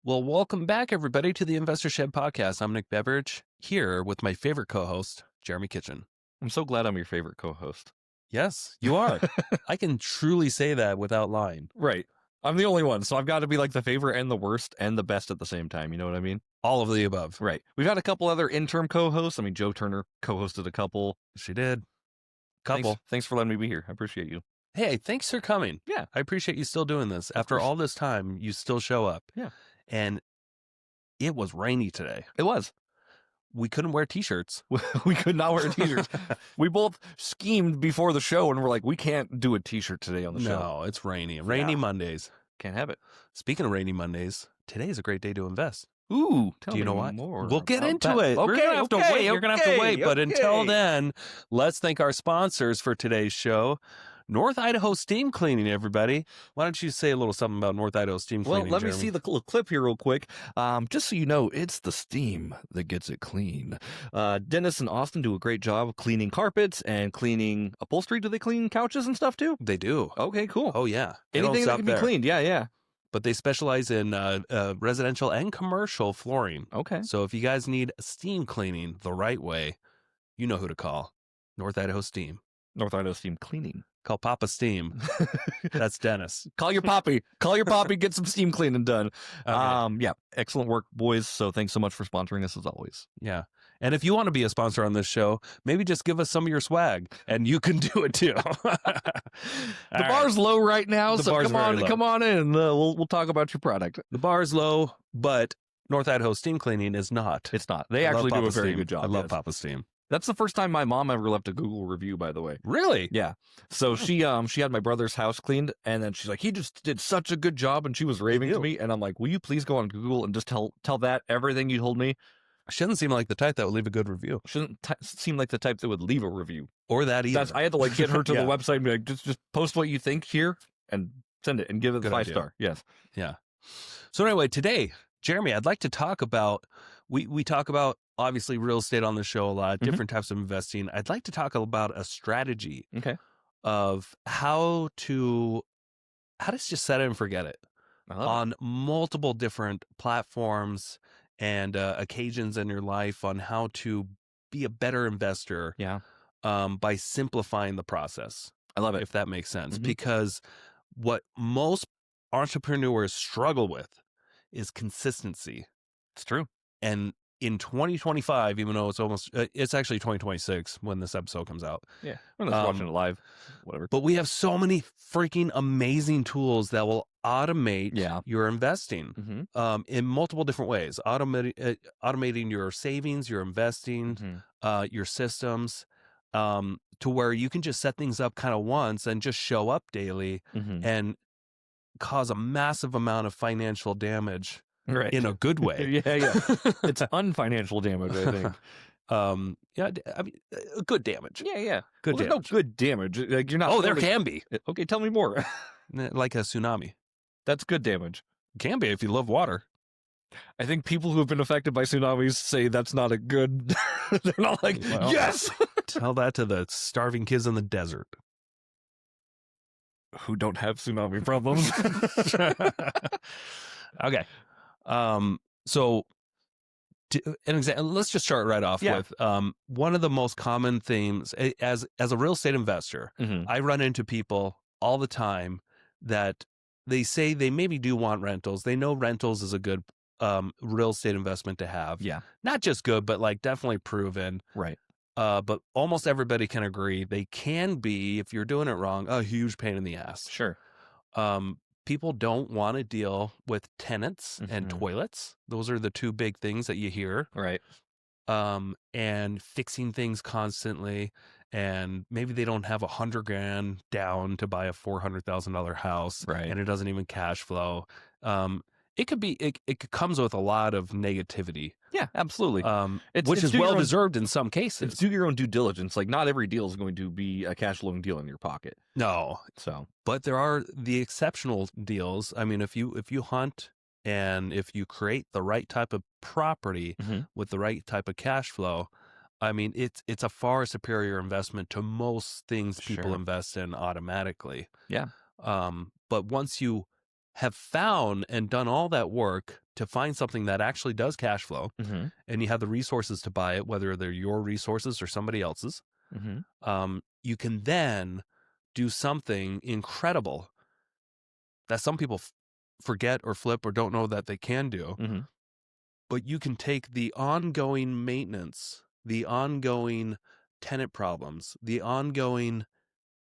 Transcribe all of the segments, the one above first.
Well, welcome back, everybody, to the Investor Shed podcast. I'm Nick Beveridge, here with my favorite co-host, Jeremy Kitchen. I'm so glad I'm your favorite co-host. Yes, you are. I can truly say that without lying. Right. I'm the only one, so I've got to be like the favorite and the worst and the best at the same time. You know what I mean? All of the above. Right. We've had a couple other interim co-hosts. I mean, Joe Turner co-hosted a couple. She did. Couple. Thanks for letting me be here. I appreciate you. Hey, thanks for coming. Yeah. I appreciate you still doing this. After all this time, you still show up. Yeah. And it was rainy today. It was. We couldn't wear T-shirts. We could not wear T-shirts. We both schemed before the show, and we're like, we can't do a T-shirt today on the show. No, it's rainy. Rainy Mondays. Can't have it. Speaking of rainy Mondays, today is a great day to invest. Ooh, do you know what? More we'll get into that. it. Okay, We're gonna have to wait. You're gonna have to wait. But until okay. then, let's thank our sponsors for today's show. North Idaho Steam Cleaning, everybody. Why don't you say a little something about North Idaho Steam Cleaning? Well, let Jeremy? me see the clip here real quick. Just so you know, it's the steam that gets it clean. Dennis and Austin do a great job cleaning carpets and cleaning upholstery. Do they clean couches and stuff too? They do. Okay, cool. Oh, yeah. Anything that can be cleaned. Yeah. But they specialize in residential and commercial flooring. Okay. So if you guys need steam cleaning the right way, you know who to call. North Idaho Steam. North Idaho Steam Cleaning. Call Papa Steam. That's Dennis. Call your poppy. Call your poppy. Get some steam cleaning done. Okay. Yeah. Excellent work, boys. So thanks so much for sponsoring us as always. Yeah. And if you want to be a sponsor on this show, maybe just give us some of your swag and you can do it too. The bar's low right now, so come on in. We'll talk about your product. The bar's low, but North Idaho Steam Cleaning is not. It's not. They actually do a very good job. I love Papa Steam. That's the first time my mom ever left a Google review, by the way. Really? Yeah. So she had my brother's house cleaned, and then she's like, he just did such a good job, and she was raving to me, and I'm like, will you please go on Google and just tell that everything you told me? She doesn't seem like the type that would leave a good review. She doesn't seem like the type that would leave a review. Or that either. I had to get her to the website and be like, just post what you think here and send it and give it the 5-star. Yes. Yeah. So anyway, today, Jeremy, I'd like to talk about, we talk about obviously real estate on the show a lot, different types of investing. I'd like to talk about a strategy of how to just set it and forget it on multiple different platforms and occasions in your life on how to be a better investor by simplifying the process. I love it. If that makes sense. Because what most entrepreneurs struggle with is consistency. It's true. And in 2025, even though it's actually 2026 when this episode comes out. Yeah. We're not watching it live, whatever. But we have so many freaking amazing tools that will automate your investing in multiple different ways. Automating your savings, your investing, your systems, to where you can just set things up kind of once and just show up daily and cause a massive amount of financial damage. Right. In a good way. Yeah. It's unfinancial damage, I think. I mean, good damage. Yeah. Good damage. There's no good damage. Like you're not. Oh, there can be. Okay, tell me more. Like a tsunami. That's good damage. Can be if you love water. I think people who have been affected by tsunamis say that's not a good. They're not like, yes! Tell that to the starving kids in the desert. Who don't have tsunami problems. Okay. So an example, let's just start right off with one of the most common themes as a real estate investor. I run into people all the time that they say they maybe do want rentals. They know rentals is a good real estate investment to have. Yeah. Not just good, but like definitely proven. Right. But almost everybody can agree they can be, if you're doing it wrong, a huge pain in the ass. Sure. People don't want to deal with tenants and toilets. Those are the two big things that you hear. Right. And fixing things constantly. And maybe they don't have $100,000 down to buy a $400,000 house. Right. And it doesn't even cash flow. It comes with a lot of negativity. Yeah, absolutely. Which is well deserved in some cases. It's do your own due diligence. Like not every deal is going to be a cash flowing deal in your pocket. No. So, but there are the exceptional deals. I mean, if you hunt and if you create the right type of property with the right type of cash flow, I mean, it's a far superior investment to most things people invest in automatically. Yeah. But once you have found and done all that work to find something that actually does cash flow, and you have the resources to buy it, whether they're your resources or somebody else's, you can then do something incredible that some people forget or flip or don't know that they can do. But you can take the ongoing maintenance, the ongoing tenant problems, the ongoing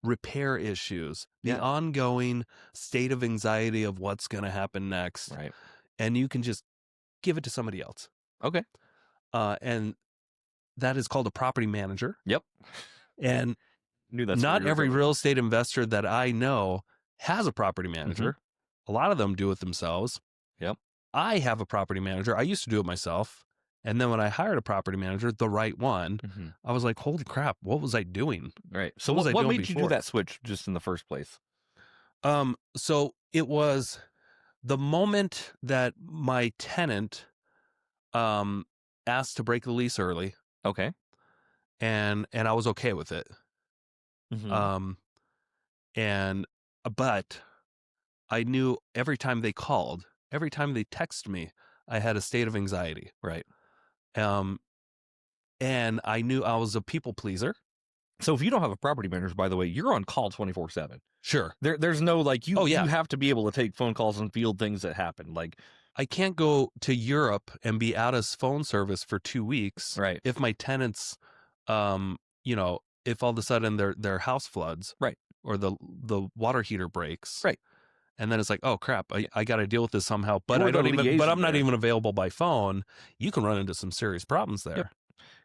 repair issues, the ongoing state of anxiety of what's going to happen next. Right. And you can just give it to somebody else. Okay. And that is called a property manager. Yep. And Knew that's not every going. real estate investor that I know has a property manager. A lot of them do it themselves. Yep. I have a property manager. I used to do it myself. And then when I hired a property manager, the right one, I was like, holy crap, what was I doing? Right. So what made you do that switch just in the first place? So it was the moment that my tenant asked to break the lease early. Okay. And I was okay with it. But I knew every time they called, every time they texted me, I had a state of anxiety. Right. And I knew I was a people pleaser. So if you don't have a property manager, by the way, you're on call 24/7. Sure. There's no like you. Oh, yeah. You have to be able to take phone calls and field things that happen. Like I can't go to Europe and be out of phone service for 2 weeks. Right. If my tenants, if all of a sudden their house floods. Right. Or the water heater breaks. Right. And then it's like, oh crap, I got to deal with this somehow. But I'm not even available by phone. You can run into some serious problems there. Yep.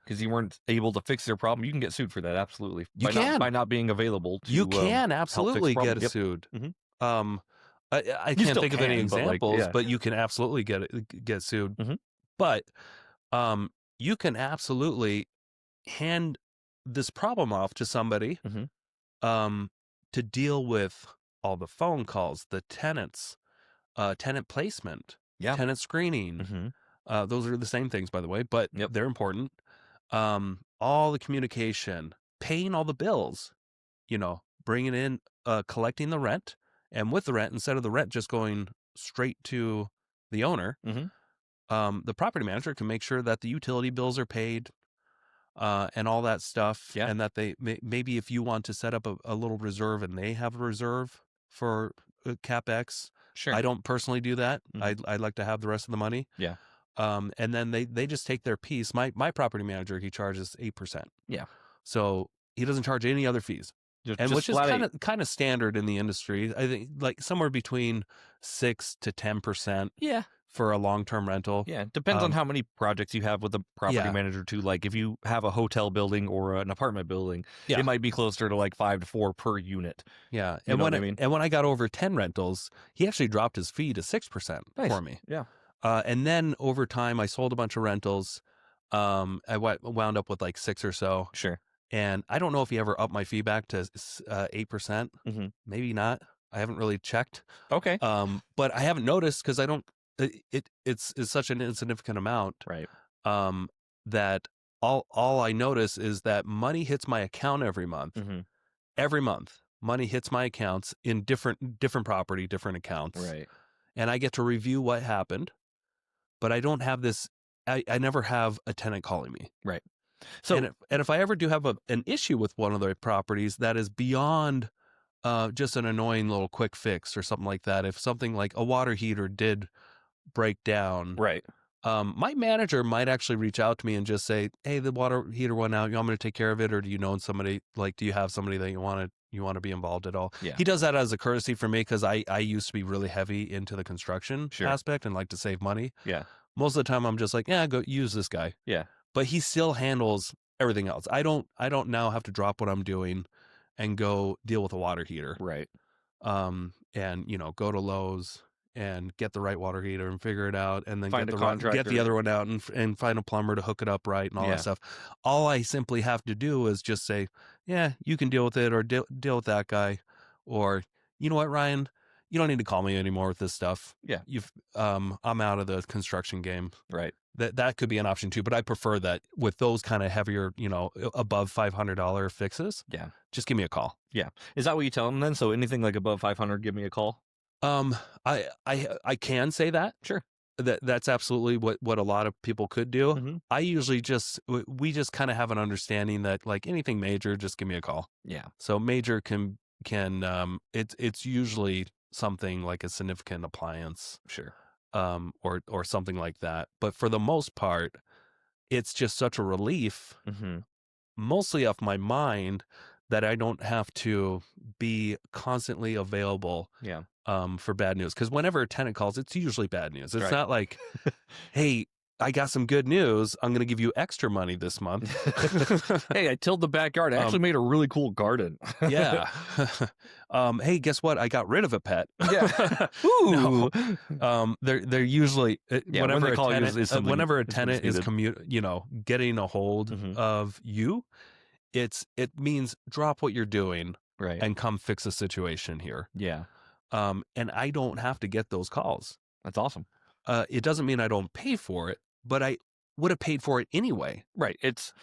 Because you weren't able to fix their problem, you can get sued for that. Absolutely, by not being available. You can absolutely get sued. I can't think of any examples, but you can absolutely get sued. But you can absolutely hand this problem off to somebody to deal with all the phone calls, the tenants, tenant placement, tenant screening. Those are the same things, by the way, but they're important. All the communication, paying all the bills, bringing in, collecting the rent, and with the rent, instead of the rent just going straight to the owner, the property manager can make sure that the utility bills are paid, and all that stuff. And that they maybe if you want to set up a little reserve and they have a reserve for CapEx. Sure. I don't personally do that. I'd like to have the rest of the money. Yeah. And then they just take their piece. My property manager, he charges 8%. Yeah. So he doesn't charge any other fees. Which is kind of standard in the industry. I think like somewhere between 6 to 10%. Yeah. For a long-term rental. Yeah. Depends on how many projects you have with the property manager too. Like if you have a hotel building or an apartment building, it might be closer to like 5 to 4 per unit. Yeah. You know what I mean? And when I got over 10 rentals, he actually dropped his fee to 6% for me. Yeah. And then over time, I sold a bunch of rentals. I wound up with like 6 or so. Sure. And I don't know if he ever upped my fee back to 8%. Maybe not. I haven't really checked. Okay. But I haven't noticed because I don't. It's such an insignificant amount. Right. That all I notice is that money hits my account every month. Every month, money hits my accounts in different property, different accounts. Right. And I get to review what happened. But I don't have this. I never have a tenant calling me. Right. So and if I ever do have an issue with one of the properties that is beyond just an annoying little quick fix or something like that, if something like a water heater did break down, right, my manager might actually reach out to me and just say, hey, the water heater went out, you want me to take care of it, or do you know somebody, like, do you have somebody that you want to be involved at all? He does that as a courtesy for me because I used to be really heavy into the construction aspect and like to save money. Most of the time I'm just like, go use this guy. But he still handles everything else. I don't now have to drop what I'm doing and go deal with a water heater. Right. And go to Lowe's and get the right water heater and figure it out, and then get the other one out and find a plumber to hook it up right and all that stuff. All I simply have to do is just say, you can deal with it, or deal with that guy, or you know what, Ryan, you don't need to call me anymore with this stuff. I'm out of the construction game. Right. That could be an option too, but I prefer that with those kind of heavier, above $500 fixes. Just give me a call. Is that what you tell them then? So anything like above 500, give me a call. Um, I can say that. Sure. That's absolutely what a lot of people could do. Hmm. I usually we just kind of have an understanding that like anything major, just give me a call. Yeah. So major can it's usually something like a significant appliance, Sure. or something like that. But for the most part, it's just such a relief, Hmm. mostly off my mind, that I don't have to be constantly available Yeah. for bad news. Because whenever a tenant calls, it's usually bad news. It's Right. not like, hey, I got some good news. I'm going to give you extra money this month. Hey, I tilled the backyard. I actually um, made a really cool garden. yeah. Hey, guess what? I got rid of a pet. Yeah. No. Ooh. They're usually Yeah. When they call you, is something. whenever a It's when it's tenant is needed. getting a hold Hmm. of you, it means drop what you're doing Right. and come fix a situation here. Yeah. And I don't have to get those calls. That's awesome. It doesn't mean I don't pay for it, but I would have paid for it anyway. Right. It's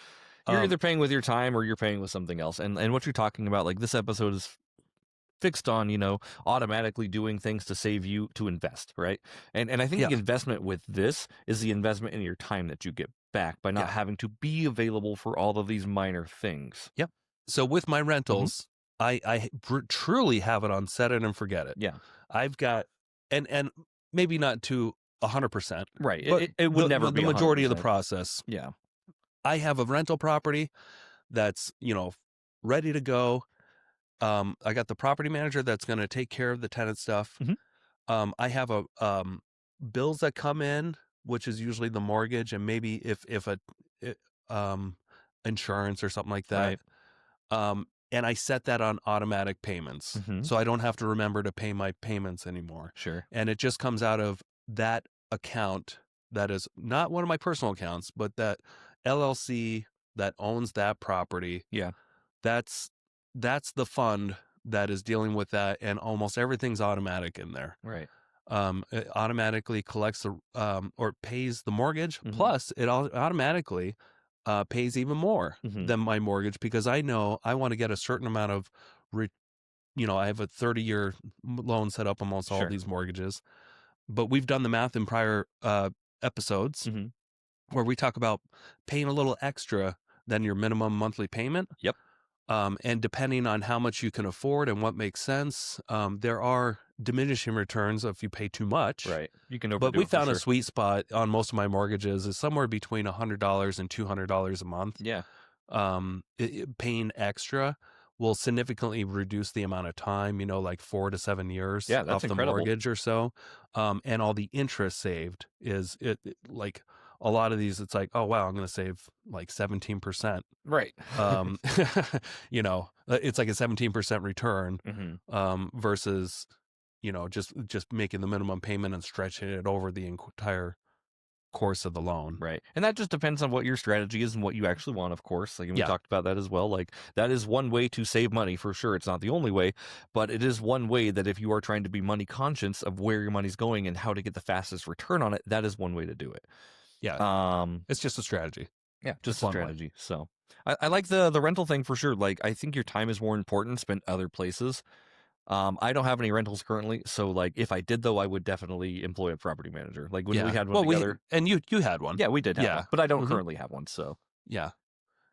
you're Um, either paying with your time or you're paying with something else. And what you're talking about, like this episode is fixed on, automatically doing things to save you to invest, right? And I think yeah, the investment with this is the investment in your time that you get back by not yeah, having to be available for all of these minor things. yep. So with my Hmm. rentals, I truly have it on set it and forget it. Yeah. I've got and maybe not to 100%, Right. but It would never the be majority of the 100%. process. Yeah. I have a rental property that's ready to go. I got the property manager that's going to take care of the tenant stuff. Hmm. I have a bills that come in, which is usually the mortgage and maybe if it, um insurance or something like that. Right. And I set that on automatic payments, Hmm. so I don't have to remember to pay my payments anymore. Sure. And it just comes out of that account that is not one of my personal accounts, but that LLC that owns that property. Yeah. That's the fund that is dealing with that, and almost everything's automatic in there. Right. It automatically collects the or pays the mortgage. Hmm. Plus, it automatically pays even more Hmm. than my mortgage, because I know I want to get a certain amount of, I have a 30-year loan set up on almost all Sure. these mortgages. But we've done the math in prior episodes Hmm. where we talk about paying a little extra than your minimum monthly payment. Yep. And depending on how much you can afford and what makes sense, there are diminishing returns if you pay too much. Right. You can But overdo we it for found a sure. sweet spot on most of my mortgages is somewhere between $100 and $200 a month. Yeah. Paying extra will significantly reduce the amount of time, like 4 to 7 years Yeah. That's off the incredible. mortgage or so. And all the interest saved is like a lot of these, it's like, oh, wow, I'm going to save like 17%. Right. Um, it's like a 17% return, Hmm. versus, just making the minimum payment and stretching it over the entire course of the loan. Right. And that just depends on what your strategy is and what you actually want, of course. Like, and we Yeah. talked about that as well. Like, that is one way to save money for sure. It's not the only way, but it is one way that if you are trying to be money conscious of where your money's going and how to get the fastest return on it, that is one way to do it. Yeah. It's just a strategy. Yeah, just a a fun one. strategy. So I like the rental thing for sure. Like, I think your time is more important spent other places. I don't have any rentals currently, so like if I did though, I would definitely employ a property manager. Like when we Yeah. had one Well, together. you had one. Yeah, we did have Yeah. one, but I don't Mhm. currently have one. So Yeah.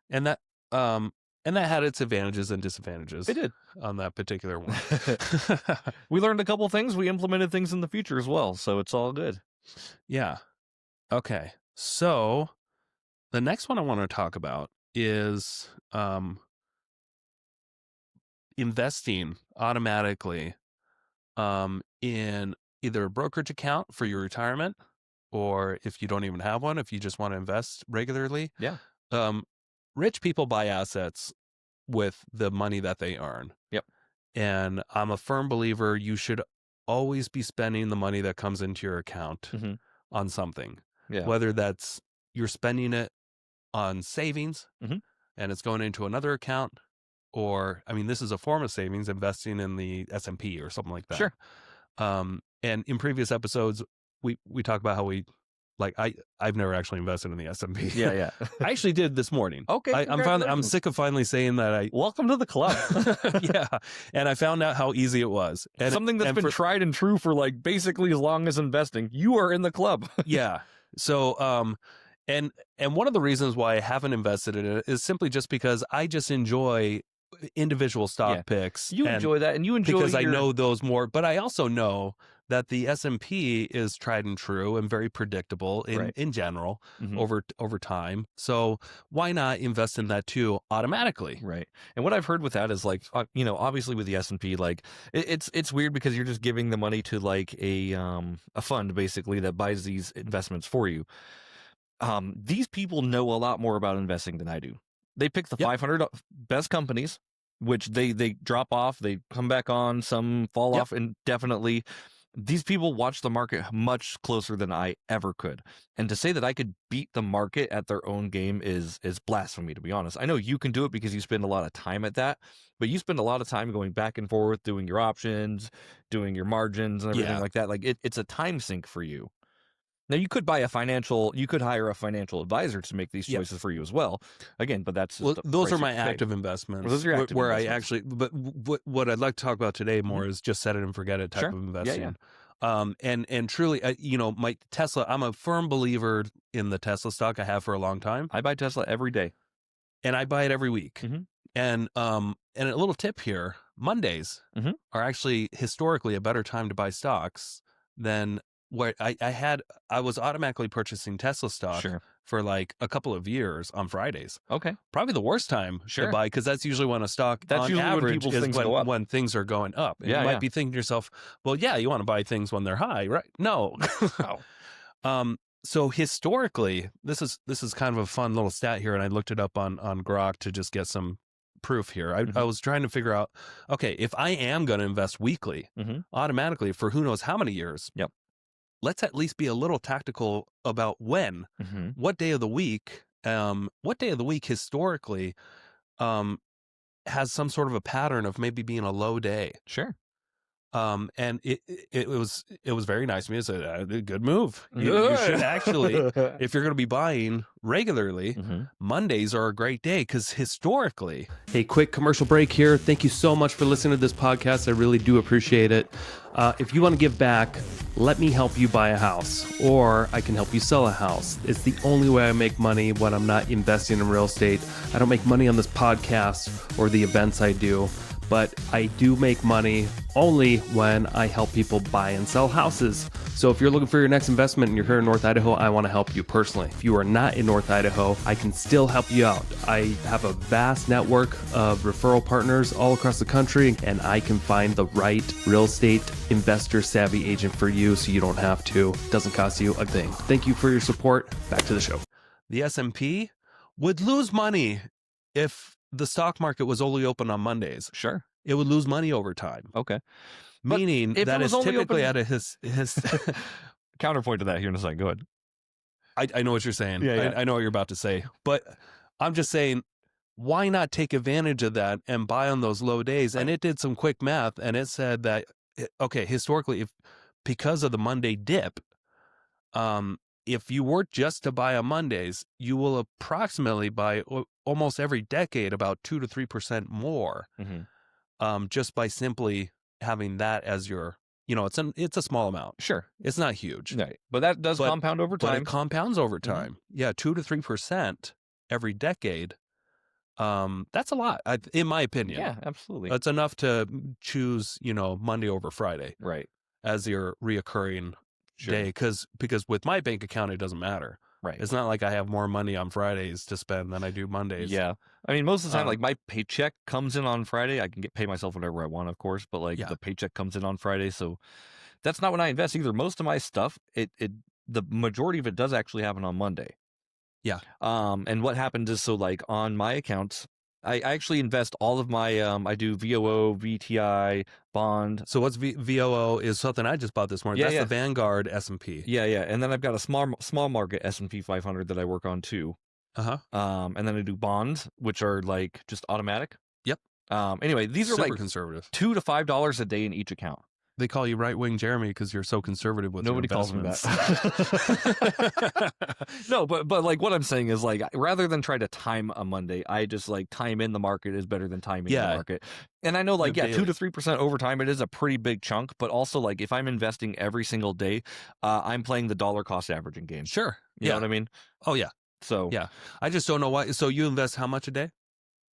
And that, um, and that had its advantages and disadvantages it did. on that particular one. We learned a couple things. We implemented things in the future as well, so it's all good. Yeah. Okay. So the next one I want to talk about is investing automatically in either a brokerage account for your retirement, or if you don't even have one, if you just want to invest regularly. Yeah. Rich people buy assets with the money that they earn. Yep. And I'm a firm believer you should always be spending the money that comes into your account Hmm. on something. Yeah. Whether that's you're spending it on savings, Mhm. and it's going into another account, or I mean, this is a form of savings, investing in the S&P or something like that. Sure. And in previous episodes, we talk about how we like I've never actually invested in the S&P. Yeah, yeah. I actually did this morning. Okay, I'm sick of finally saying that I welcome to the club. yeah, and I found out how easy it was. And something that's been tried and true for like basically as long as investing. You are in the club. Yeah. So and one of the reasons why I haven't invested in it is simply just because I just enjoy individual stock picks. You enjoy that, and you enjoy because I know those more, but I also know that the S&P is tried and true and very predictable in general over time. So why not invest in that too automatically? Right. And what I've heard with that is like, obviously with the S&P, like it's weird because you're just giving the money to like a fund basically that buys these investments for you. These people know a lot more about investing than I do. They pick the 500 best companies, which they drop off, they come back on, some fall off indefinitely. These people watch the market much closer than I ever could. And to say that I could beat the market at their own game is blasphemy, to be honest. I know you can do it because you spend a lot of time at that, but you spend a lot of time going back and forth, doing your options, doing your margins and everything like that. Like it's a time sink for you. Now you could hire a financial advisor to make these choices for you as well. Again, but that's just those are my active investments. Well, those are your active investments. I actually, but what I'd like to talk about today more is just set it and forget it type of investing. And truly, my Tesla, I'm a firm believer in the Tesla stock. I have for a long time. I buy Tesla every day, and I buy it every week. And a little tip here: Mondays are actually historically a better time to buy stocks than where I was automatically purchasing Tesla stock for like a couple of years on Fridays. Okay. Probably the worst time to buy, because that's usually when a stock on average is when things are going up. And you might be thinking to yourself, well, yeah, you want to buy things when they're high, right? No. So historically, this is kind of a fun little stat here, and I looked it up on Grok to just get some proof here. I was trying to figure out, okay, if I am going to invest weekly, automatically for who knows how many years, let's at least be a little tactical about when, what day of the week historically has some sort of a pattern of maybe being a low day. Sure. And it was very nice to me. It's a good move. You should actually, if you're going to be buying regularly, Mondays are a great day because historically. Hey, quick commercial break here. Thank you so much for listening to this podcast. I really do appreciate it. If you want to give back, let me help you buy a house, or I can help you sell a house. It's the only way I make money when I'm not investing in real estate. I don't make money on this podcast or the events I do, but I do make money only when I help people buy and sell houses. So if you're looking for your next investment and you're here in North Idaho, I want to help you personally. If you are not in North Idaho, I can still help you out. I have a vast network of referral partners all across the country, and I can find the right real estate investor savvy agent for you so you don't have to. It doesn't cost you a thing. Thank you for your support. Back to the show. The S&P would lose money if the stock market was only open on Mondays. Sure. It would lose money over time. Okay. Meaning that it's typically at a his counterpoint to that here in a second. Go ahead. I know what you're saying. Yeah. I know what you're about to say. But I'm just saying, why not take advantage of that and buy on those low days? And it did some quick math, and it said that, okay, historically, because of the Monday dip, if you were just to buy on Mondays, you will approximately buy almost every decade about 2 to 3% more, just by simply having that as your, it's a small amount. Sure, it's not huge, right? But that does compound over time. But it compounds over time. Yeah, 2 to 3% every decade. That's a lot, in my opinion. Yeah, absolutely. It's enough to choose, Monday over Friday, right, as your reoccurring day, because with my bank account it doesn't matter. Right. It's not like I have more money on Fridays to spend than I do Mondays. Yeah. I mean, most of the time, like my paycheck comes in on Friday. I can pay myself whatever I want, of course, but like the paycheck comes in on Friday. So that's not when I invest either. Most of my stuff, the majority of it does actually happen on Monday. Yeah. And what happens is, so like on my accounts, I actually invest all of my, I do VOO, VTI, bond. So what's VOO is something I just bought this morning. That's the Vanguard S&P. Yeah. And then I've got a small market S&P 500 that I work on too. And then I do bonds, which are like just automatic. Yep. Anyway, these are super like conservative. $2 to $5 a day in each account. They call you right wing Jeremy because you're so conservative with your Nobody calls me investments. that. No, but like what I'm saying is like rather than try to time a Monday, I just like time in the market is better than timing the market. And I know like Live 2 daily. to 3% over time, it is a pretty big chunk. But also like if I'm investing every single day, I'm playing the dollar cost averaging game. Sure. You know what I mean? Oh yeah. So Yeah. I just don't know why. So you invest how much a day?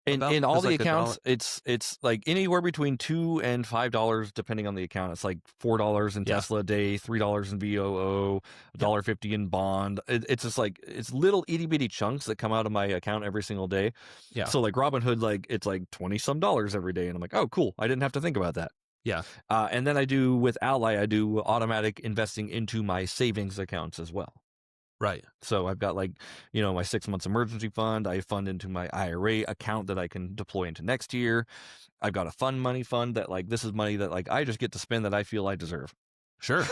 in all It's the like accounts, it's like anywhere between $2 and $5 depending on the account. It's like $4 in Tesla a day, $3 in VOO, $1.50 in bond. It's just like it's little itty bitty chunks that come out of my account every single day. Yeah. So like Robinhood, like it's like $20 some every day, and I'm like, oh cool, I didn't have to think about that. Yeah. And then I do with Ally, I do automatic investing into my savings accounts as well. Right. So I've got like, my 6 months emergency fund. I fund into my IRA account that I can deploy into next year. I've got a fund money fund that like, this is money that like, I just get to spend that I feel I deserve. Sure.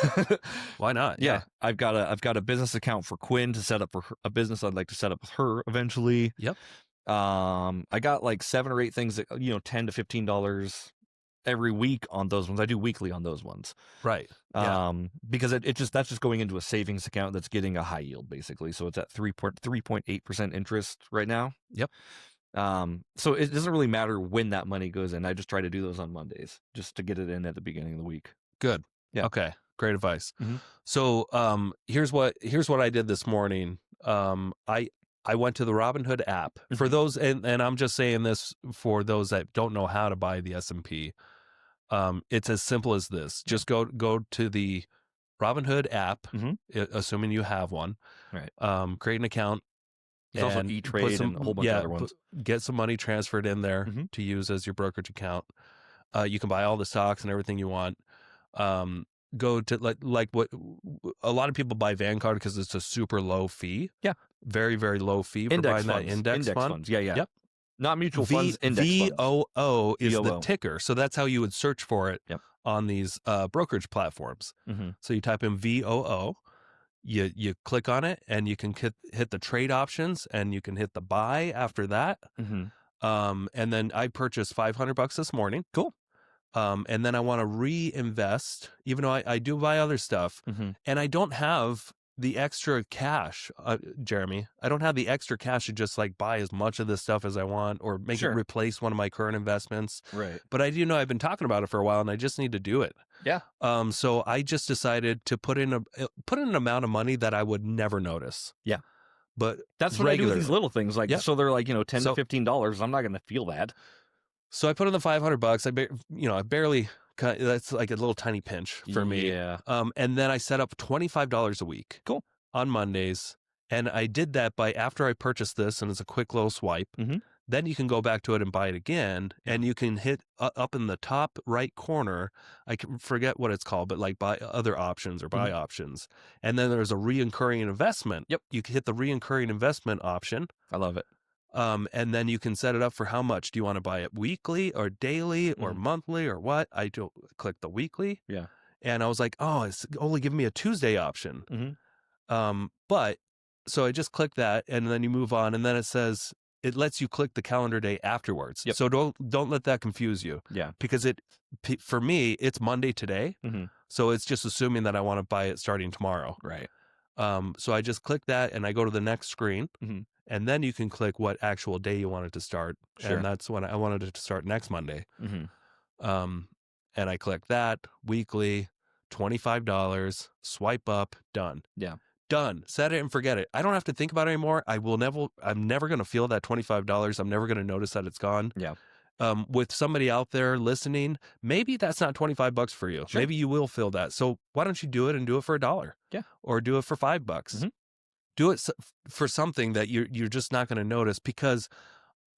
Why not? Yeah. I've got a business account for Quinn to set up for a business I'd like to set up with her eventually. Yep. I got like 7 or 8 things that, $10 to $15 every week on those ones. I do weekly on those ones. Right. Because that's just going into a savings account that's getting a high yield basically. So it's at 3.8% interest right now. Yep. So it doesn't really matter when that money goes in. I just try to do those on Mondays just to get it in at the beginning of the week. Good. Yeah. Okay. Great advice. Mm-hmm. So here's what I did this morning. I went to the Robinhood app for those, and I'm just saying this for those that don't know how to buy the S&P. It's as simple as this. Just go to the Robinhood app, assuming you have one. Right. Create an account. There's also E-Trade and a whole bunch of other ones. Get some money transferred in there to use as your brokerage account. You can buy all the stocks and everything you want. Go to like what a lot of people buy Vanguard because it's a super low fee. Yeah. Very, very low fee for buying that index fund. Funds. Yeah. Yep. Not mutual funds, index funds. VOO is the ticker. So that's how you would search for it on these brokerage platforms. So you type in VOO, you click on it, and you can hit the trade options, and you can hit the buy after that. And then I purchased $500 this morning. Cool. And then I want to reinvest, even though I do buy other stuff, and I don't have the extra cash, Jeremy. I don't have the extra cash to just like buy as much of this stuff as I want or make it replace one of my current investments. Right. But I do know I've been talking about it for a while, and I just need to do it. Yeah. So I just decided to put in an amount of money that I would never noase. Yeah. But that's what I do with these little things. Like, so they're like, $10 to $15. I'm not going to feel that. So I put in the $500. I barely. That's like a little tiny pinch for me. Yeah. And then I set up $25 a week. Cool. On Mondays. And I did that after I purchased this, and it's a quick little swipe. Then you can go back to it and buy it again. And you can hit up in the top right corner. I can forget what it's called, but like buy other options or buy options. And then there's a reoccurring investment. Yep. You can hit the reoccurring investment option. I love it. And then you can set it up for how much. Do you want to buy it weekly or daily or monthly or what? I don't click the weekly. Yeah. And I was like, oh, it's only giving me a Tuesday option. But so I just click that, and then you move on, and then it lets you click the calendar day afterwards. Yep. So don't let that confuse you. Yeah. Because for me, it's Monday today. So it's just assuming that I want to buy it starting tomorrow. Right. So I just click that, and I go to the next screen. And then you can click what actual day you want it to start. Sure. And that's when I wanted it to start next Monday. And I click that, weekly, $25, swipe up, done. Yeah. Done. Set it and forget it. I don't have to think about it anymore. I'm never going to feel that $25. I'm never going to notice that it's gone. Yeah. With somebody out there listening, maybe that's not $25 for you. Sure. Maybe you will feel that. So why don't you do it and do it for $1? Yeah. Or do it for $5. Do it for something that you're just not going to notice, because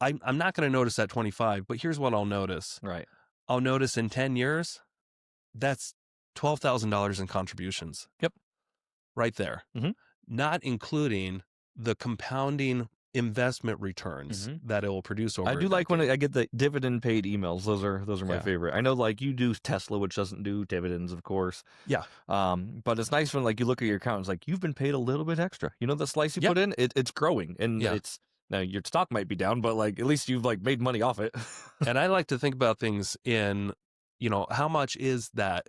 I'm not going to notice that 25, but here's what I'll notice. Right. I'll notice in 10 years, that's $12,000 in contributions. Yep. Right there. Not including the compounding investment returns that it will produce over. I do like when I get the dividend paid emails. Those are my favorite. I know like you do Tesla, which doesn't do dividends, of course. Yeah. But it's nice when like you look at your account, it's like you've been paid a little bit extra. The slice you put in, it's growing, and it's now your stock might be down, but like at least you've like made money off it. And I like to think about things in, how much is that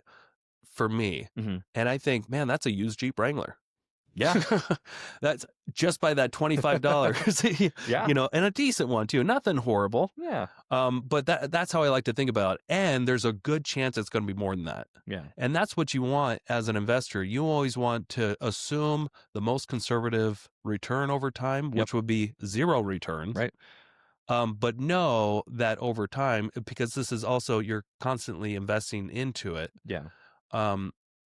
for me. Mm-hmm. And I think, man, that's a used Jeep Wrangler. Yeah. That's just by that $25, Yeah. and a decent one too. Nothing horrible. Yeah. But that's how I like to think about it. And there's a good chance it's going to be more than that. Yeah. And that's what you want as an investor. You always want to assume the most conservative return over time, which would be zero returns. Right. But know that over time, because this is also, you're constantly investing into it. Yeah.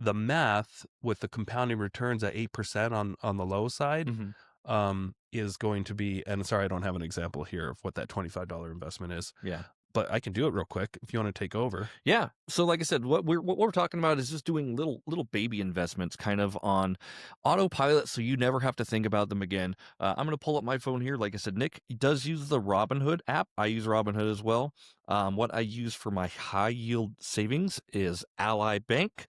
The math with the compounding returns at 8% on the low side, Mm-hmm. is going to be, and sorry, I don't have an example here of what that $25 investment is. Yeah. But I can do it real quick if you want to take over. Yeah. So like I said, what we're talking about is just doing little baby investments kind of on autopilot, so you never have to think about them again. I'm going to pull up my phone here. Like I said, Nick does use the Robinhood app. I use Robinhood as well. What I use for my high yield savings is Ally Bank.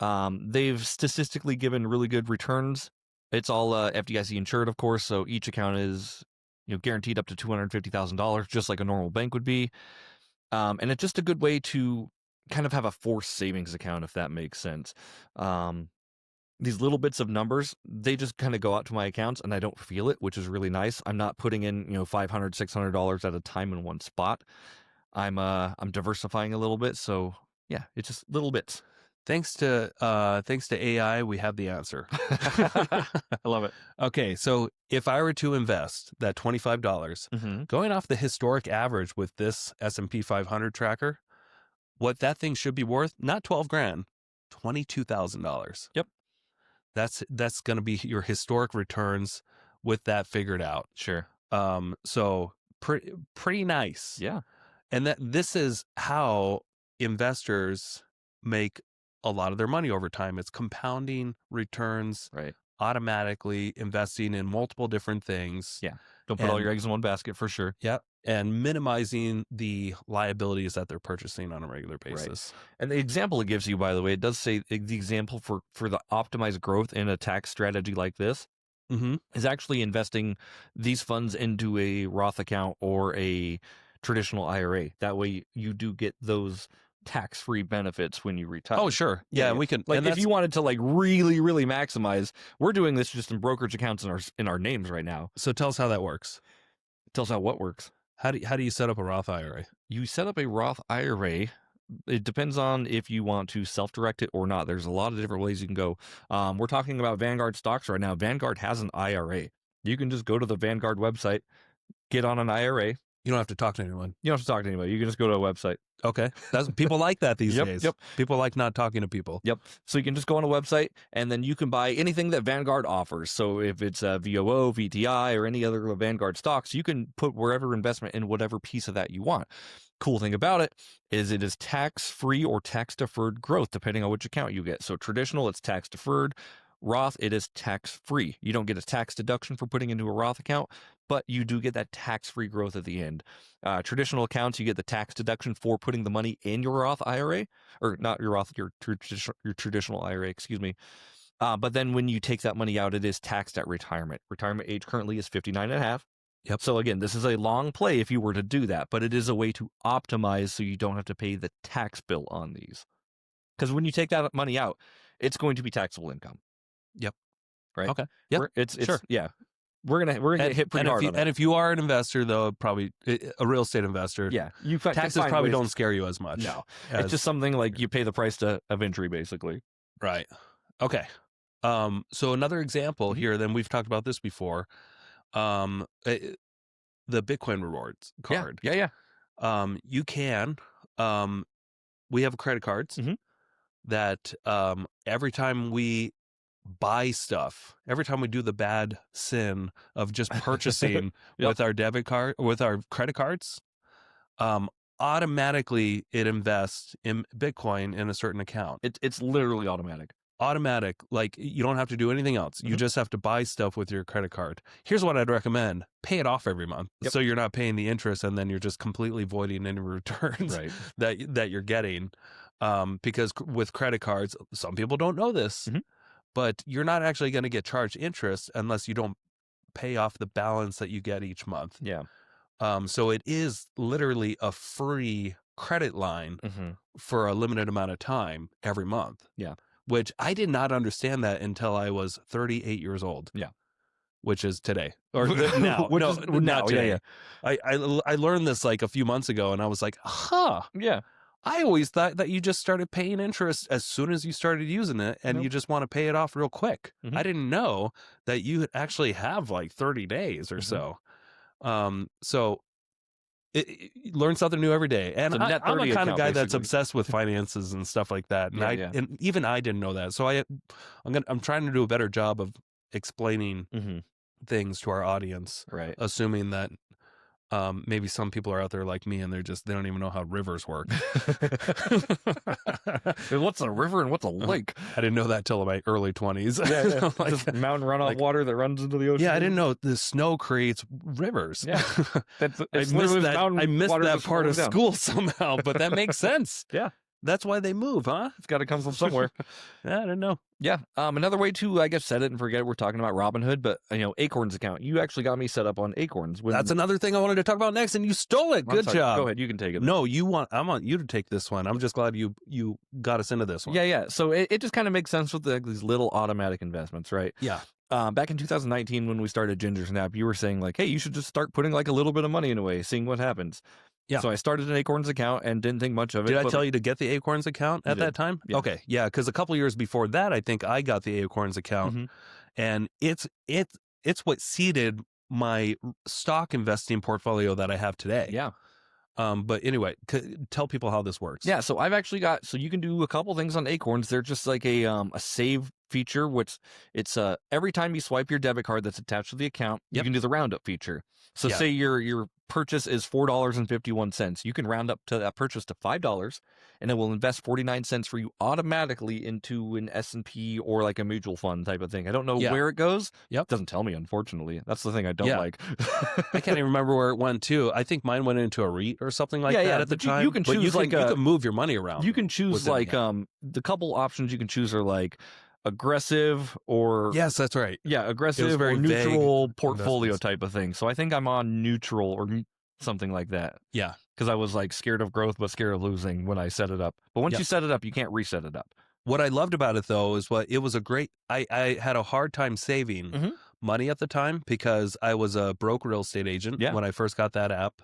They've statistically given really good returns. It's all FDIC insured, of course, so each account is guaranteed up to $250,000, just like a normal bank would be. And it's just a good way to kind of have a forced savings account, if that makes sense. These little bits of numbers, they just kind of go out to my accounts and I don't feel it, which is really nice. I'm not putting in, $500, $600 at a time in one spot. I'm diversifying a little bit. So yeah, it's just little bits. Thanks to AI, we have the answer. I love it. Okay, so if I were to invest that $25, going off the historic average with this S&P 500 tracker, what that thing should be worth, not 12 grand, $22,000. Yep. That's going to be your historic returns with that figured out. Sure. So pretty nice. Yeah. And this is how investors make a lot of their money over time. It's compounding returns, right? Automatically investing in multiple different things. Yeah. Don't put all your eggs in one basket, for sure. Yeah. And minimizing the liabilities that they're purchasing on a regular basis. Right. And the example it gives you, by the way, it does say the example for the optimized growth in a tax strategy like this is actually investing these funds into a Roth account or a traditional IRA. That way you do get those tax-free benefits when you retire. Oh, sure. Yeah, we can. Like, if you wanted to really, really maximize, we're doing this just in brokerage accounts in our names right now. So tell us how that works. Tell us how what works. How do you set up a Roth IRA? You set up a Roth IRA. It depends on if you want to self-direct it or not. There's a lot of different ways you can go. We're talking about Vanguard stocks right now. Vanguard has an IRA. You can just go to the Vanguard website, get on an IRA. You don't have to talk to anyone. You don't have to talk to anybody. You can just go to a website. Okay. People like that these days. Yep. People like not talking to people. Yep. So you can just go on a website and then you can buy anything that Vanguard offers. So if it's a VOO, VTI, or any other Vanguard stocks, you can put wherever investment in whatever piece of that you want. Cool thing about it is tax-free or tax-deferred growth, depending on which account you get. So traditional, it's tax-deferred. Roth, it is tax-free. You don't get a tax deduction for putting into a Roth account, but you do get that tax-free growth at the end. Traditional accounts, you get the tax deduction for putting the money in your Roth IRA, or not your Roth, your traditional IRA, excuse me. But then when you take that money out, it is taxed at retirement. Retirement age currently is 59 and a half. Yep. So again, this is a long play if you were to do that, but it is a way to optimize so you don't have to pay the tax bill on these. Because when you take that money out, it's going to be taxable income. Yep. Right. Okay. Yep. It's sure. Yeah. We're gonna get hit pretty hard on it. And if you are an investor, though, probably a real estate investor, yeah, taxes probably don't scare you as much. No, it's just something like you pay the price of entry, basically. Right. Okay. So another example here. Then we've talked about this before. The Bitcoin rewards card. Yeah. You can. We have credit cards that every time we buy stuff, every time we do the bad sin of just purchasing with our debit card, with our credit cards, automatically it invests in Bitcoin in a certain account. It's literally automatic. Like, you don't have to do anything else. You just have to buy stuff with your credit card. Here's what I'd recommend: pay it off every month, so you're not paying the interest, and then you're just completely voiding any returns that you're getting. Because with credit cards, some people don't know this, but you're not actually going to get charged interest unless you don't pay off the balance that you get each month. Yeah. So it is literally a free credit line for a limited amount of time every month. Yeah. Which I did not understand that until I was 38 years old. Yeah. Which is today or now. Not today. Yeah. I learned this like a few months ago and I was like, yeah. I always thought that you just started paying interest as soon as you started using it and you just want to pay it off real quick. I didn't know that you actually have like 30 days or so. So learn something new every day. And I'm the kind of guy that's obsessed with finances and stuff like that. And and even I didn't know that. So I'm trying to do a better job of explaining things to our audience, right? Assuming that maybe some people are out there like me and they don't even know how rivers work. What's a river and what's a lake? I didn't know that till my early 20s. Yeah. Like, just mountain runoff water that runs into the ocean. Yeah, I didn't know the snow creates rivers. Yeah, I missed that part of school somehow, but that makes sense. Yeah. That's why they move, huh? It's got to come from somewhere. Yeah, I didn't know. Yeah. Another way to, I guess, set it and forget it, we're talking about Robinhood, but, Acorns account. You actually got me set up on Acorns. That's another thing I wanted to talk about next, and you stole it. Good job. Go ahead. You can take it. No, I want you to take this one. I'm just glad you got us into this one. Yeah. So it just kind of makes sense with these little automatic investments, right? Yeah. Back in 2019, when we started Ginger Snap, you were saying like, hey, you should just start putting like a little bit of money in a way, seeing what happens. Yeah. So I started an Acorns account and didn't think much of it. Did I tell you to get the Acorns account at that time? Yeah. Okay. Yeah. Because a couple years before that, I think I got the Acorns account, and it's what seeded my stock investing portfolio that I have today. Yeah. But anyway, tell people how this works. Yeah. So I've actually so you can do a couple things on Acorns. They're just like a save feature, which it's every time you swipe your debit card that's attached to the account, you can do the roundup feature. So say your purchase is $4.51. You can round up to that purchase to $5, and it will invest 49 cents for you automatically into an S&P or like a mutual fund type of thing. I don't know where it goes. Yep. It doesn't tell me, unfortunately. That's the thing I don't like. I can't even remember where it went to. I think mine went into a REIT or something like that at the time. You can choose you can move your money around. You can choose like the couple options you can choose are like aggressive or yes, that's right. Yeah, aggressive or neutral portfolio type of thing. So I think I'm on neutral or something like that. Yeah, because I was like scared of growth but scared of losing when I set it up. But once you set it up, you can't reset it up. What I loved about it though is it was a great. I had a hard time saving money at the time because I was a broke real estate agent when I first got that app.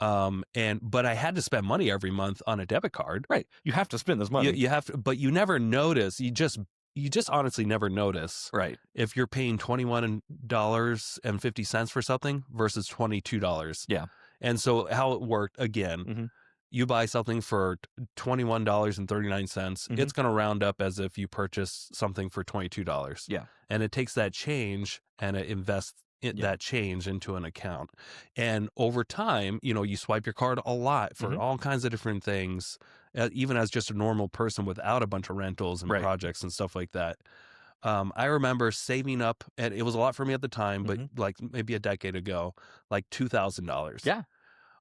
But I had to spend money every month on a debit card. Right, you have to spend this money. You have to, but you never notice. You just honestly never notice, right? If you're paying $21.50 for something versus $22. Yeah. And so how it worked again, you buy something for $21.39. It's going to round up as if you purchase something for $22. Yeah. And it takes that change and it invests that change into an account. And over time, you swipe your card a lot for all kinds of different things, even as just a normal person without a bunch of rentals and projects and stuff like that. I remember saving up, and it was a lot for me at the time, but like maybe a decade ago, like $2,000. Yeah.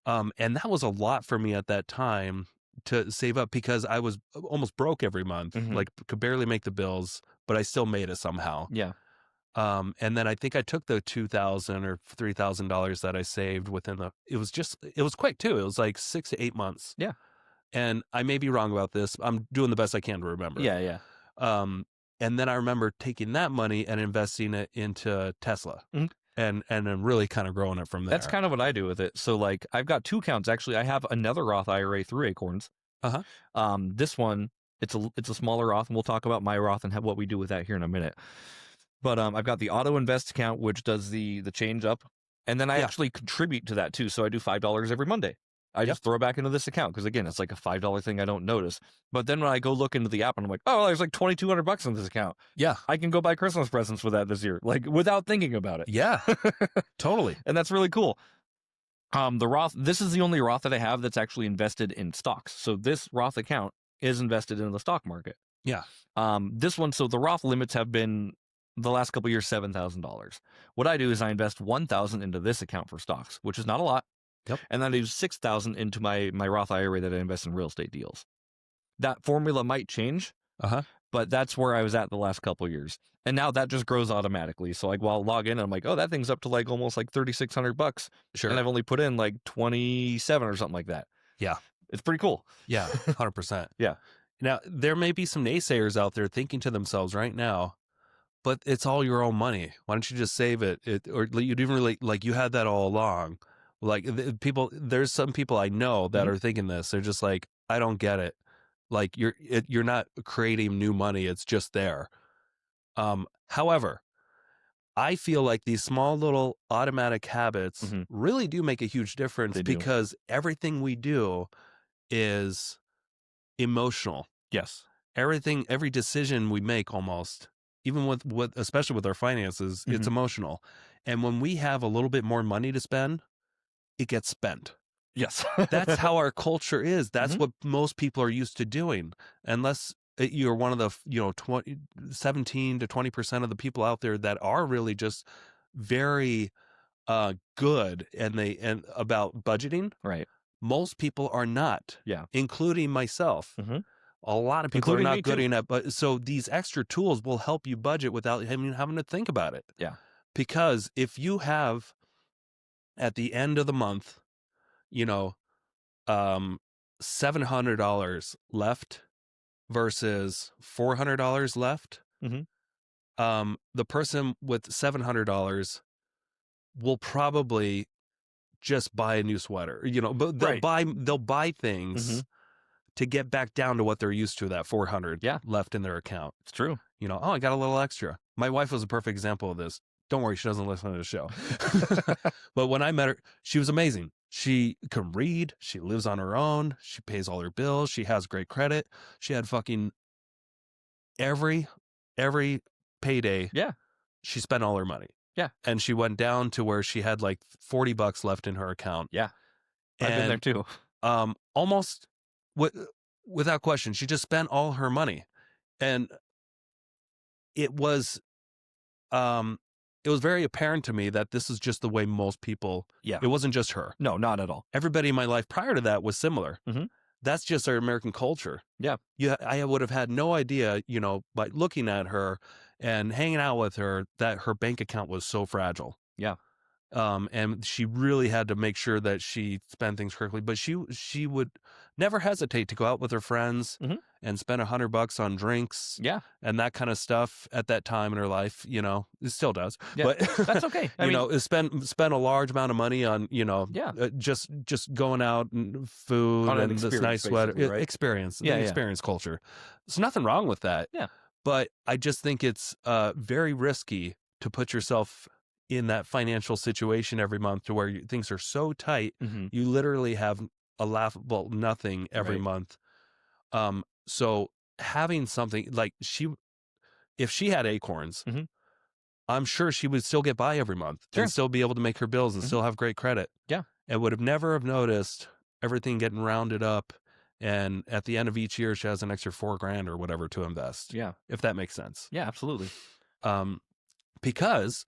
And that was a lot for me at that time to save up because I was almost broke every month, like could barely make the bills, but I still made it somehow. Yeah. And then I think I took the $2,000 or $3,000 that I saved it was quick too. It was like 6 to 8 months. Yeah. And I may be wrong about this. I'm doing the best I can to remember. Yeah. Yeah. And then I remember taking that money and investing it into Tesla and then really kind of growing it from there. That's kind of what I do with it. So like I've got 2 accounts. Actually, I have another Roth IRA through Acorns. This one, it's a smaller Roth, and we'll talk about my Roth and what we do with that here in a minute. But I've got the Auto Invest account, which does the change up. And then I actually contribute to that too. So I do $5 every Monday. I just throw it back into this account because, again, it's like a $5 thing I don't notice. But then when I go look into the app and I'm like, oh, there's like $2,200 in this account. Yeah. I can go buy Christmas presents with that this year, like without thinking about it. Yeah, totally. And that's really cool. The Roth, this is the only Roth that I have that's actually invested in stocks. So this Roth account is invested in the stock market. Yeah. This one, so the Roth limits have been the last couple of years, $7,000. What I do is I invest $1,000 into this account for stocks, which is not a lot. Yep. And then I do $6,000 into my Roth IRA that I invest in real estate deals. That formula might change, but that's where I was at the last couple of years. And now that just grows automatically. So like while I log in, I'm like, oh, that thing's up to like almost like $3,600. Sure. And I've only put in like 27 or something like that. Yeah. It's pretty cool. Yeah, 100%. Yeah. Now, there may be some naysayers out there thinking to themselves right now, but it's all your own money. Why don't you just save it? Or you'd even really, like, you had that all along. Like, there's some people I know that are thinking this. They're just like, I don't get it. Like, you're not creating new money. It's just there. However, I feel like these small little automatic habits really do make a huge difference because everything we do is emotional. Yes. Every decision we make almost, even especially with our finances, it's emotional. And when we have a little bit more money to spend, it gets spent. Yes. That's how our culture is. That's what most people are used to doing. Unless you're one of the, 17 to 20% of the people out there that are really just very good and about budgeting. Right. Most people are not. Yeah. Including myself. A lot of people Including are me not good too. enough, but so these extra tools will help you budget without having to think about it. Yeah. Because if you have at the end of the month, $700 left versus $400 left, the person with $700 will probably just buy a new sweater, but they'll buy things to get back down to what they're used to, that 400 left in their account. It's true. Oh, I got a little extra. My wife was a perfect example of this. Don't worry, she doesn't listen to the show. But when I met her, she was amazing. She can read. She lives on her own. She pays all her bills. She has great credit. She had fucking every payday. Yeah. She spent all her money. Yeah. And she went down to where she had like $40 left in her account. Yeah. I've been there too. Almost without question, she just spent all her money. And it was very apparent to me that this is just the way most people. Yeah. It wasn't just her. No, not at all. Everybody in my life prior to that was similar. That's just our American culture. Yeah. I would have had no idea, by looking at her and hanging out with her, that her bank account was so fragile. Yeah. And she really had to make sure that she spent things correctly. But she would never hesitate to go out with her friends and spend $100 on drinks, and that kind of stuff at that time in her life. It still does. Yeah, but that's okay. I mean, spend a large amount of money on just going out and food On an and this nice sweater right? experience. Yeah, experience culture. There's nothing wrong with that. Yeah, but I just think it's very risky to put yourself in that financial situation every month to where things are so tight, you literally have a laughable nothing every month. So having something like if she had acorns, I'm sure she would still get by every month and still be able to make her bills and still have great credit. Yeah. And would have never have noticed everything getting rounded up. And at the end of each year, she has an extra $4,000 or whatever to invest. Yeah. If that makes sense. Yeah, absolutely. Because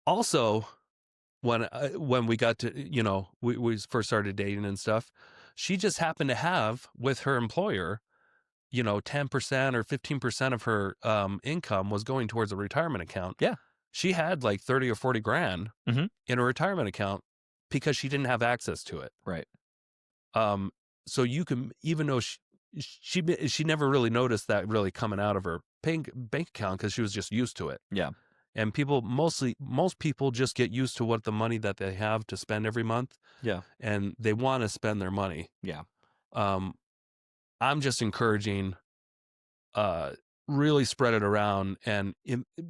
also, when we got to, we first started dating and stuff, she just happened to have with her employer, 10% or 15% of her income was going towards a retirement account. Yeah. She had like 30 or 40 grand in a retirement account because she didn't have access to it. Right. So you can, even though she never really noticed that really coming out of her bank account because she was just used to it. Yeah. And most people just get used to what the money that they have to spend every month. Yeah. And they want to spend their money. Yeah. I'm just encouraging, really spread it around and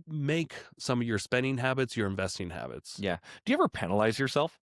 make some of your spending habits your investing habits. Yeah. Do you ever penalize yourself?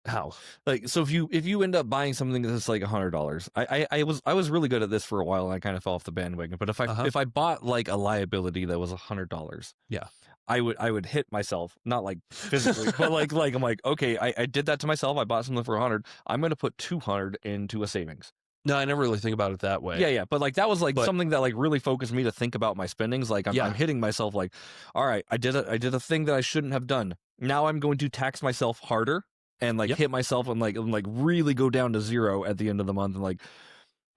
How? Like, so if you end up buying something that's like $100, I was really good at this for a while and I kind of fell off the bandwagon. But if I bought like a liability that was $100, yeah, I would hit myself, not like physically, but like I'm like, okay, I did that to myself. I bought something for 100. I'm going to put 200 into a savings. No, I never really think about it that way. Yeah. But like that was like something that like really focused me to think about my spendings. Like I'm hitting myself like, all right, I did a thing that I shouldn't have done. Now I'm going to tax myself harder and like hit myself and like really go down to zero at the end of the month and like,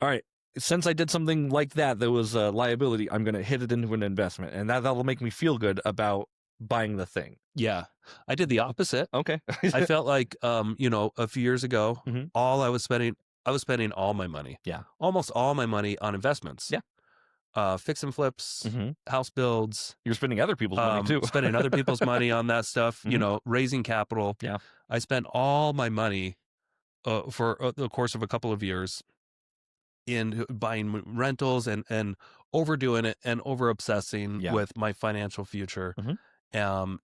all right, since I did something like that was a liability, I'm going to hit it into an investment, and that'll make me feel good about buying the thing. Yeah. I did the opposite. Okay. I felt like, a few years ago, all I was spending, I was spending all my money, Yeah. almost all my money on investments, Yeah. fix and flips, Mm-hmm. house builds, You're spending other people's money too. spending other people's money on that stuff, Mm-hmm. raising capital. Yeah. I spent all my money for the course of a couple of years in buying rentals and overdoing it and over obsessing Yeah. with my financial future. Mm-hmm. Um,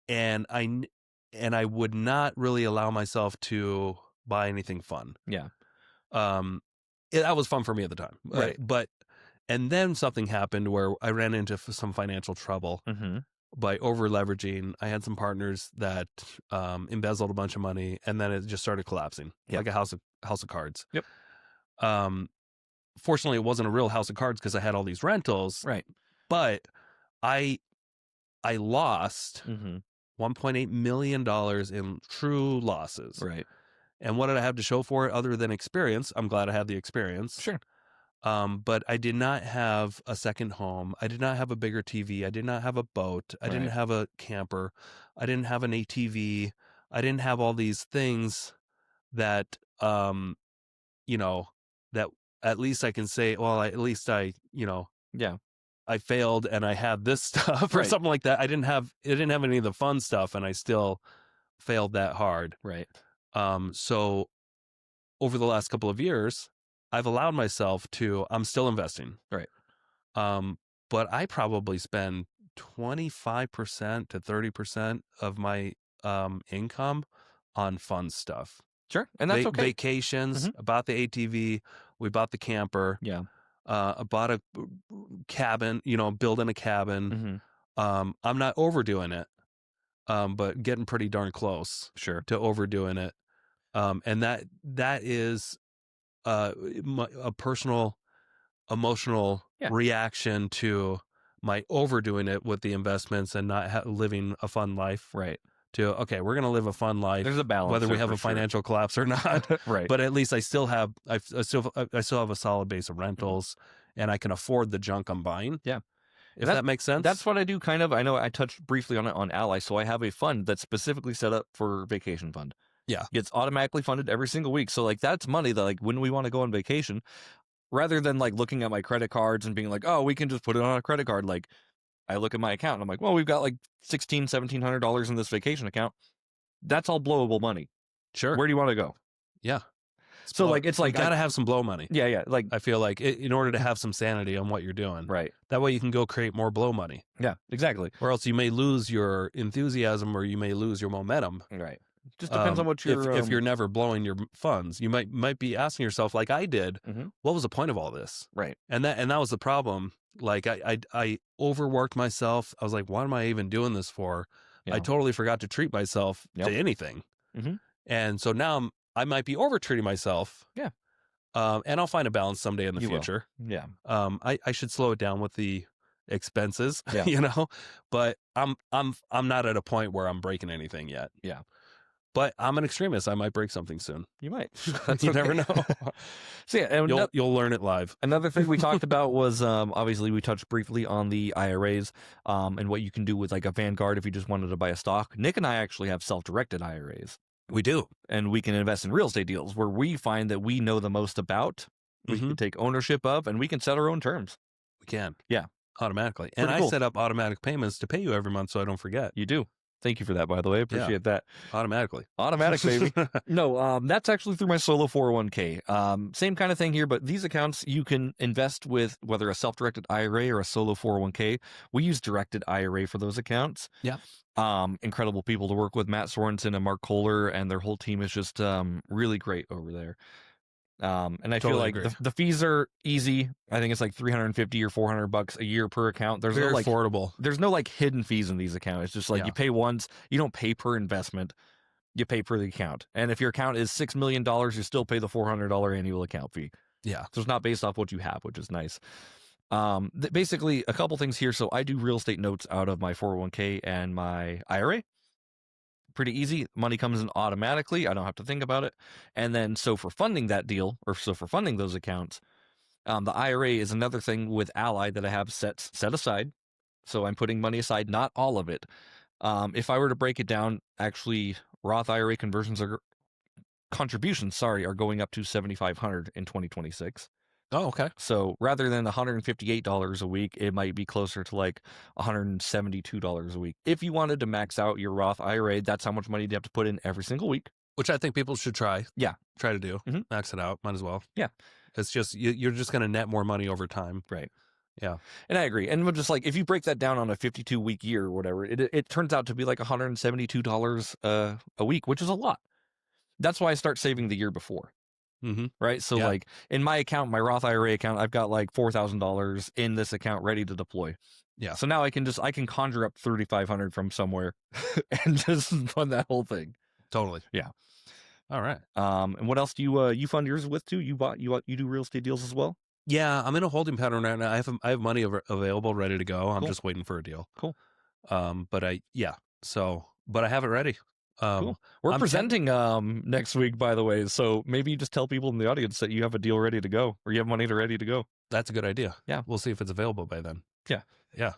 and I would not really allow myself to buy anything fun. Yeah. That was fun for me at the time, Right. and then something happened where I ran into some financial trouble Mm-hmm. by over leveraging. I had some partners that embezzled a bunch of money, and then it just started collapsing Yep. like a house of cards. Yep. Um, Fortunately, it wasn't a real house of cards because I had all these rentals. Right. But I lost Mm-hmm. $1.8 million in true losses. Right. And what did I have to show for it other than experience? I'm glad I had the experience. Sure. But I did not have a second home. I did not have a bigger TV. I did not have a boat. I didn't Right. have a camper. I didn't have an ATV. I didn't have all these things that, that at least I can say, well, at least Yeah. I failed and I had this stuff or Right. something like that. I didn't have any of the fun stuff and I still failed that hard. Right. So over the last couple of years, I've allowed myself I'm still investing. Right. But I probably spend 25% to 30% of my income on fun stuff. Sure. And that's okay. Vacations. I bought the ATV. We bought the camper. Yeah. I bought a cabin, building a cabin. Mm-hmm. I'm not overdoing it, but getting pretty darn close Sure. to overdoing it. And that is a personal, emotional Yeah. reaction to my overdoing it with the investments and not living a fun life. Right. Okay, we're going to live a fun life. There's a balance, whether we there have for a sure. financial collapse or not. Right. But at least I still have a solid base of rentals, and I can afford the junk I'm buying. Yeah. If that makes sense. That's what I do kind of. I know I touched briefly on it on Ally, so I have a fund that's specifically set up for vacation fund. Yeah. It's automatically funded every single week. So like that's money that like when we want to go on vacation, rather than like looking at my credit cards and being like, oh, we can just put it on a credit card. Like I look at my account and I'm like, well, we've got like $1,700 in this vacation account. That's all blowable money. Sure. Like, where do you want to go? Yeah. So like it's like you gotta have some blow money. Yeah, yeah. Like I feel like in order to have some sanity on what you're doing, right. That way you can go create more blow money. Yeah, exactly. Or else you may lose your enthusiasm or you may lose your momentum. Right. Just depends on what you're. If you're never blowing your funds, you might be asking yourself, like I did, what was the point of all this? Right. And that was the problem. Like I overworked myself. I was like, what am I even doing this for? Yeah. I totally forgot to treat myself to anything. And so now I might be over treating myself. Yeah. And I'll find a balance someday in the future. Will. Yeah. I should slow it down with the expenses, yeah. But I'm not at a point where I'm breaking anything yet. Yeah. But I'm an extremist. I might break something soon. You might. You never know. So yeah, and you'll learn it live. Another thing we talked about was obviously we touched briefly on the IRAs and what you can do with like a Vanguard if you just wanted to buy a stock. Nick and I actually have self-directed IRAs. We do. And we can invest in real estate deals where we find that we know the most about, we can take ownership of, and we can set our own terms. We can. Yeah. Automatically. And I set up automatic payments to pay you every month so I don't forget. You do. Thank you for that, by the way. I appreciate that. Automatically. Automatic, baby. No, that's actually through my solo 401k. Same kind of thing here, but these accounts you can invest with whether a self-directed IRA or a solo 401k. We use directed IRA for those accounts. Yeah. Incredible people to work with. Matt Sorensen and Mark Kohler and their whole team is just really great over there. And I feel like the fees are easy. I think it's like $350 or $400 a year per account. There's very no like affordable. There's no like hidden fees in these accounts. It's just like you pay once. You don't pay per investment. You pay per the account. And if your account is $6 million, you still pay the $400 annual account fee. Yeah. So it's not based off what you have, which is nice. Basically, a couple things here. So I do real estate notes out of my 401k and my IRA. Pretty easy. Money comes in automatically. I don't have to think about it. And then so for funding that deal, or so for funding those accounts, the IRA is another thing with Ally that I have set aside. So I'm putting money aside, not all of it. If I were to break it down, actually, Roth IRA conversions are contributions, sorry, are going up to $7,500 in 2026. Oh, okay. So rather than $158 a week, it might be closer to like $172 a week. If you wanted to max out your Roth IRA, that's how much money you have to put in every single week. Which I think people should try. Yeah. Try to do. Max it out. Might as well. Yeah. It's just, you're just going to net more money over time. Right. Yeah. And I agree. And we're just like, if you break that down on a 52-week year or whatever, it turns out to be like $172 a week, which is a lot. That's why I start saving the year before. Right. So like in my account, my Roth IRA account, I've got like $4,000 in this account ready to deploy. Yeah. So now I can conjure up 3,500 from somewhere and just fund that whole thing. Totally. Yeah. All right. And what else do you fund yours with too? You do real estate deals as well? Yeah, I'm in a holding pattern right now. I have money available, ready to go. I'm just waiting for a deal. Cool. But I have it ready. Cool. We're presenting next week, by the way. So maybe you just tell people in the audience that you have a deal ready to go, or you have money ready to go. That's a good idea. Yeah. We'll see if it's available by then. Yeah. Yeah.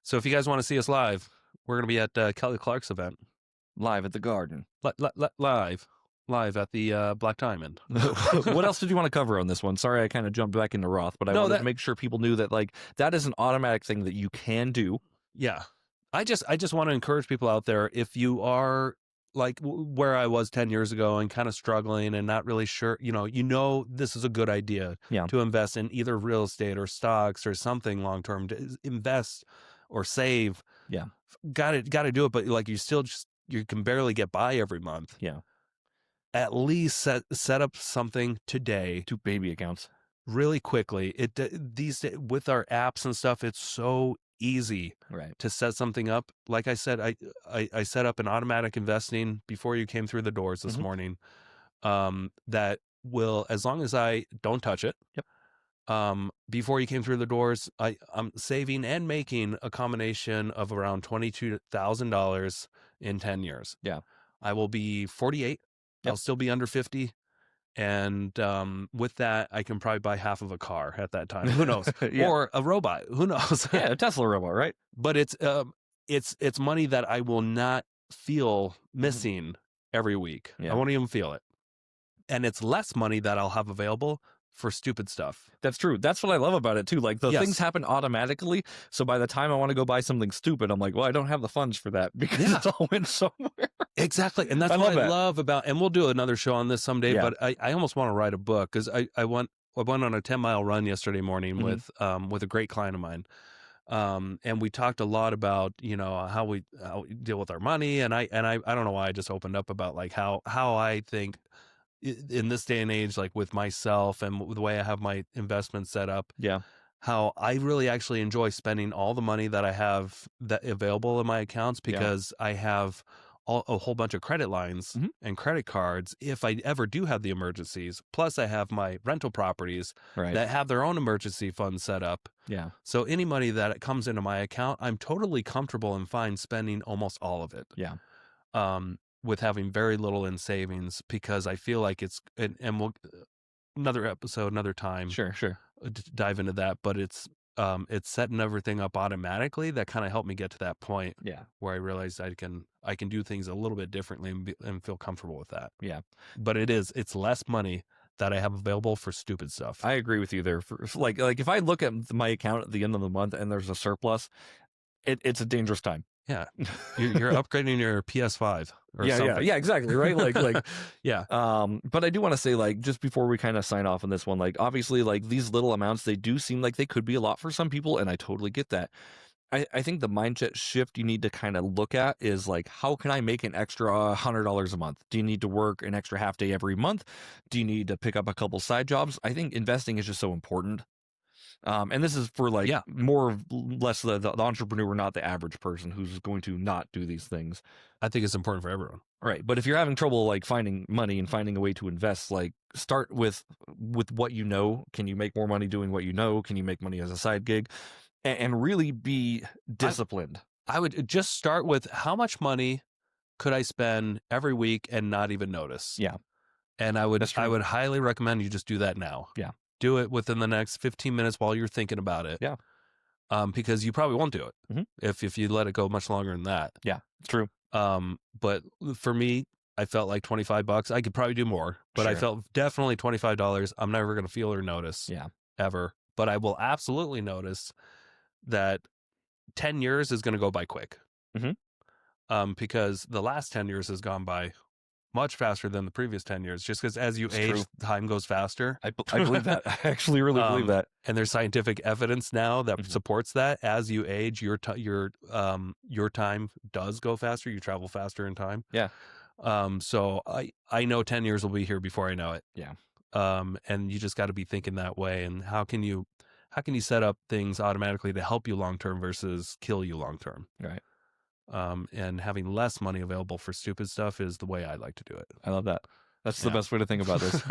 So if you guys want to see us live, we're going to be at Kelly Clark's event. Live at the Garden. Live at the Black Diamond. What else did you want to cover on this one? Sorry, I kind of jumped back into Roth, but I wanted to make sure people knew that like that is an automatic thing that you can do. Yeah. I just want to encourage people out there, if you are like where I was 10 years ago and kind of struggling and not really sure, this is a good idea to invest in either real estate or stocks or something long-term, to invest or save. Yeah. Got to do it. But like you can barely get by every month. Yeah. At least set up something today. 2 baby accounts. Really quickly. These days, with our apps and stuff, it's so easy to set something up. Like I said, I set up an automatic investing before you came through the doors this morning. That will, as long as I don't touch it. Yep. Before you came through the doors, I'm saving and making a combination of around $22,000 in 10 years. Yeah. I will be 48. Yep. I'll still be under 50. And with that, I can probably buy half of a car at that time. Who knows? Or a robot. Who knows? Yeah, a Tesla robot, right? But it's money that I will not feel missing every week. Yeah. I won't even feel it. And it's less money that I'll have available for stupid stuff. That's true. That's what I love about it too. Like things happen automatically. So by the time I want to go buy something stupid, I'm like, well, I don't have the funds for that because it's all went somewhere. Exactly. And that's what I love about, and we'll do another show on this someday, but I almost want to write a book because I went on a 10-mile run yesterday morning with a great client of mine. And we talked a lot about, how we deal with our money. And I don't know why I just opened up about like how I think in this day and age, like with myself and the way I have my investments set up, how I really actually enjoy spending all the money that I have that available in my accounts because I have a whole bunch of credit lines and credit cards if I ever do have the emergencies. Plus I have my rental properties that have their own emergency fund set up. Yeah. So any money that comes into my account, I'm totally comfortable and fine spending almost all of it. Yeah. With having very little in savings, because I feel like it's, and we'll, another episode, another time. Sure. Dive into that, but it's setting everything up automatically that kind of helped me get to that point. Yeah. Where I realized I can do things a little bit differently and feel comfortable with that. Yeah. But it's less money that I have available for stupid stuff. I agree with you there. Like if I look at my account at the end of the month and there's a surplus, it's a dangerous time. Yeah. You're upgrading your PS5 or something. Yeah, exactly. Right. Like, yeah. But I do want to say, like, just before we kind of sign off on this one, like, obviously, like these little amounts, they do seem like they could be a lot for some people. And I totally get that. I think the mindset shift you need to kind of look at is like, how can I make an extra $100 a month? Do you need to work an extra half day every month? Do you need to pick up a couple side jobs? I think investing is just so important. And this is for like more or less the entrepreneur, not the average person who's going to not do these things. I think it's important for everyone. Right. But if you're having trouble like finding money and finding a way to invest, like start with what you know. Can you make more money doing what you know? Can you make money as a side gig? And really be disciplined. I would just start with how much money could I spend every week and not even notice? Yeah. And I would highly recommend you just do that now. Yeah. Do it within the next 15 minutes while you're thinking about it. Yeah. Because you probably won't do it if you let it go much longer than that. Yeah, it's true. But for me, I felt like $25. I could probably do more, but I felt definitely $25. I'm never going to feel or notice ever. But I will absolutely notice that 10 years is going to go by quick. Because the last 10 years has gone by much faster than the previous 10 years, just because as you age, time goes faster. I believe that. I actually really believe that. And there's scientific evidence now that supports that. As you age, your time does go faster. You travel faster in time. Yeah. So I know 10 years will be here before I know it. Yeah. And you just got to be thinking that way. And how can you set up things automatically to help you long term versus kill you long term? Right. And having less money available for stupid stuff is the way I like to do it. I love that. That's the best way to think about this.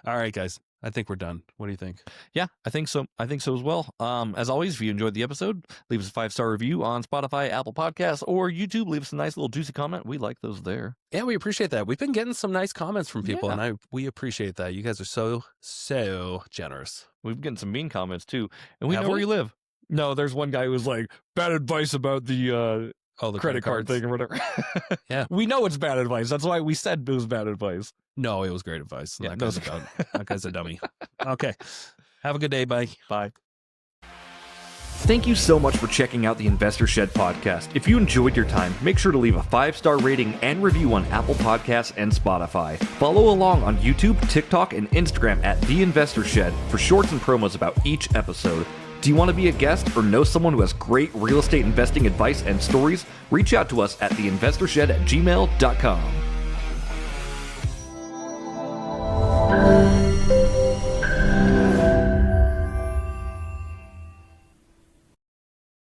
All right, guys. I think we're done. What do you think? Yeah, I think so. I think so as well. As always, if you enjoyed the episode, leave us a 5-star review on Spotify, Apple Podcasts, or YouTube. Leave us a nice little juicy comment. We like those there. Yeah, we appreciate that. We've been getting some nice comments from people, and we appreciate that. You guys are so generous. We've been getting some mean comments too, and we know where you live. No, there's one guy who was like, bad advice about the credit card thing or whatever. Yeah. We know it's bad advice. That's why we said it was bad advice. No, it was great advice. Yeah, that guy's a dummy. Okay. Have a good day. Bye. Bye. Thank you so much for checking out the Investor Shed podcast. If you enjoyed your time, make sure to leave a 5-star rating and review on Apple Podcasts and Spotify. Follow along on YouTube, TikTok, and Instagram at The Investor Shed for shorts and promos about each episode. Do you want to be a guest or know someone who has great real estate investing advice and stories? Reach out to us at theinvestorshed@gmail.com.